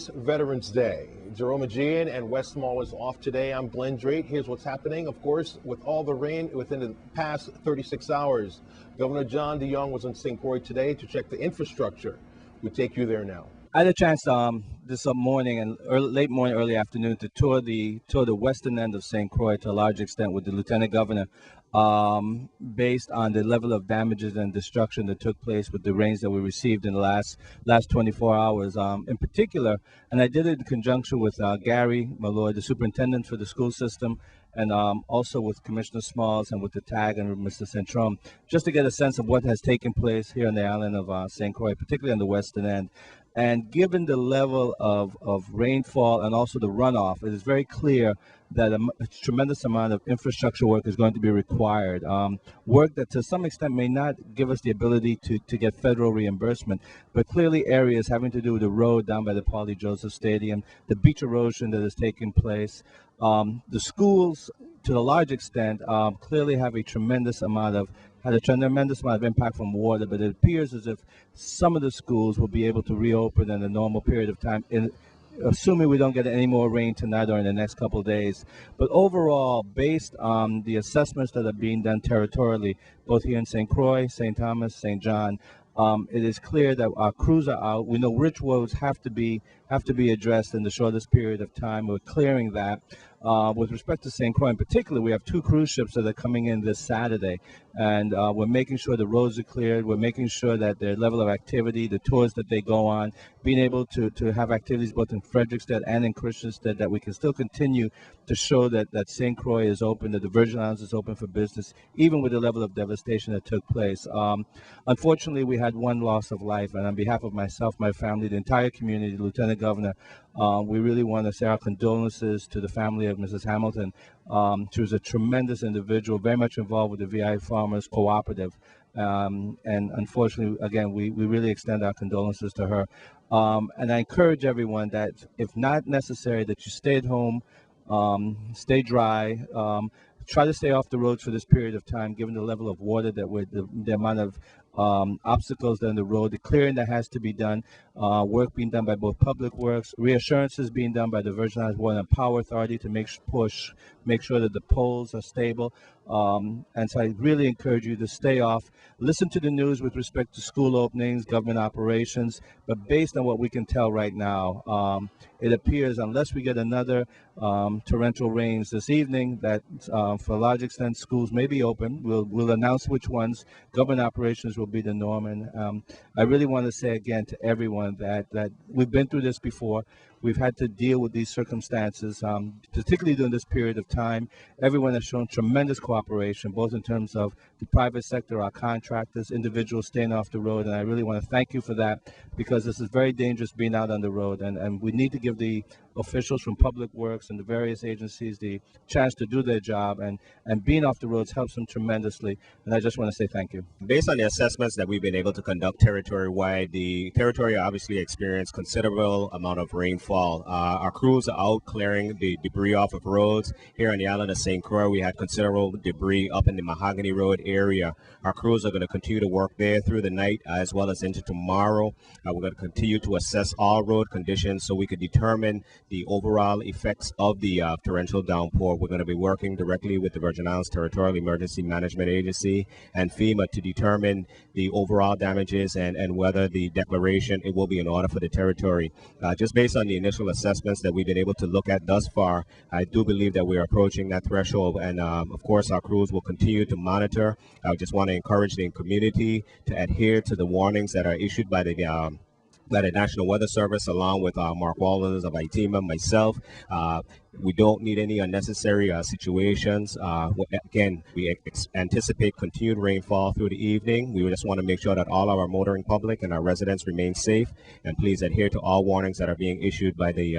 is Veterans Day. Jerome Aegean and West Mall is off today. I'm Glenn Drake. Here's what's happening. Of course, with all the rain within the past 36 hours, Governor John DeYoung was in St. Croix today to check the infrastructure. We take you there now. I had a chance this morning and late morning, early afternoon to tour the western end of St. Croix to a large extent with the Lieutenant Governor, based on the level of damages and destruction that took place with the rains that we received in the last 24 hours, in particular. And I did it in conjunction with Gary Malloy, the superintendent for the school system, and also with Commissioner Smalls and with the TAG and Mr. Centrum, just to get a sense of what has taken place here on the island of St. Croix, particularly on the western end. And given the level of rainfall and also the runoff, it is very clear that a tremendous amount of infrastructure work is going to be required. Work that to some extent may not give us the ability to get federal reimbursement, but clearly areas having to do with the road down by the Paulie Joseph Stadium, the beach erosion that is taking place, the schools to a large extent clearly have a tremendous amount of impact from water, but it appears as if some of the schools will be able to reopen in a normal period of time, assuming we don't get any more rain tonight or in the next couple of days. But overall, based on the assessments that are being done territorially, both here in St. Croix, St. Thomas, St. John, it is clear that our crews are out. We know which roads have to be addressed in the shortest period of time. We're clearing that. With respect to St. Croix in particular, we have 2 cruise ships that are coming in this Saturday, and we're making sure the roads are cleared. We're making sure that their level of activity, the tours that they go on, being able to have activities both in Frederickstead and in Christiansted, that we can still continue to show that St. Croix is open, that the Virgin Islands is open for business, even with the level of devastation that took place. Unfortunately, we had 1 loss of life, and on behalf of myself, my family, the entire community, the Lieutenant Governor, we really want to say our condolences to the family of Mrs. Hamilton. She was a tremendous individual, very much involved with the VI Farmers Cooperative. And unfortunately, again, we really extend our condolences to her. And I encourage everyone that, if not necessary, that you stay at home, stay dry, try to stay off the roads for this period of time, given the level of water that the amount of obstacles down the road, the clearing that has to be done, work being done by both Public Works, reassurances being done by the Virgin Islands Water and Power Authority to make sure that the poles are stable. And so I really encourage you to stay off. Listen to the news with respect to school openings, government operations, but based on what we can tell right now, it appears, unless we get another torrential rains this evening, that for a large extent schools may be open. We'll announce which ones. Government operations will be the norm. And I really want to say again to everyone that we've been through this before. We've had to deal with these circumstances, particularly during this period of time. Everyone has shown tremendous cooperation, both in terms of the private sector, our contractors, individuals staying off the road. And I really want to thank you for that, because this is very dangerous being out on the road. And we need to give the officials from Public Works and the various agencies the chance to do their job, and being off the roads helps them tremendously. And I just want to say thank you. Based on the assessments that we've been able to conduct territory-wide, the territory obviously experienced considerable amount of rainfall. Our crews are out clearing the debris off of roads. Here on the island of St. Croix, we had considerable debris up in the Mahogany Road area. Our crews are going to continue to work there through the night as well as into tomorrow. We're going to continue to assess all road conditions so we could determine the overall effects of the torrential downpour. We're going to be working directly with the Virgin Islands Territorial Emergency Management Agency and FEMA to determine the overall damages and whether the declaration it will be in order for the territory. Just based on the initial assessments that we've been able to look at thus far, I do believe that we're approaching that threshold, and of course our crews will continue to monitor. I just want to encourage the community to adhere to the warnings that are issued by the National Weather Service, along with Mark Walters of ITEMA, myself. We don't need any unnecessary situations. Again, we anticipate continued rainfall through the evening. We just want to make sure that all of our motoring public and our residents remain safe, and please adhere to all warnings that are being issued by the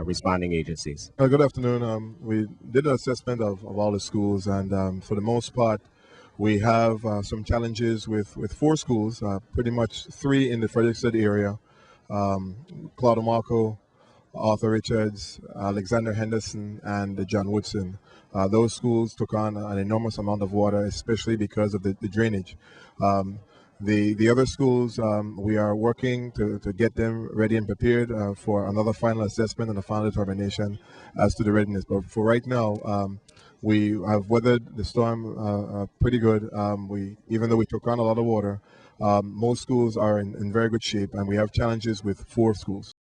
responding agencies. Good afternoon. We did an assessment of all the schools, and for the most part, we have some challenges with 4 schools, pretty much 3 in the Frederickstead area. Claude Marco, Arthur Richards, Alexander Henderson, and John Woodson. Those schools took on an enormous amount of water, especially because of the drainage. The other schools, we are working to get them ready and prepared for another final assessment and a final determination as to the readiness. But for right now, we have weathered the storm pretty good. Even though we took on a lot of water, most schools are in very good shape, and we have challenges with 4 schools.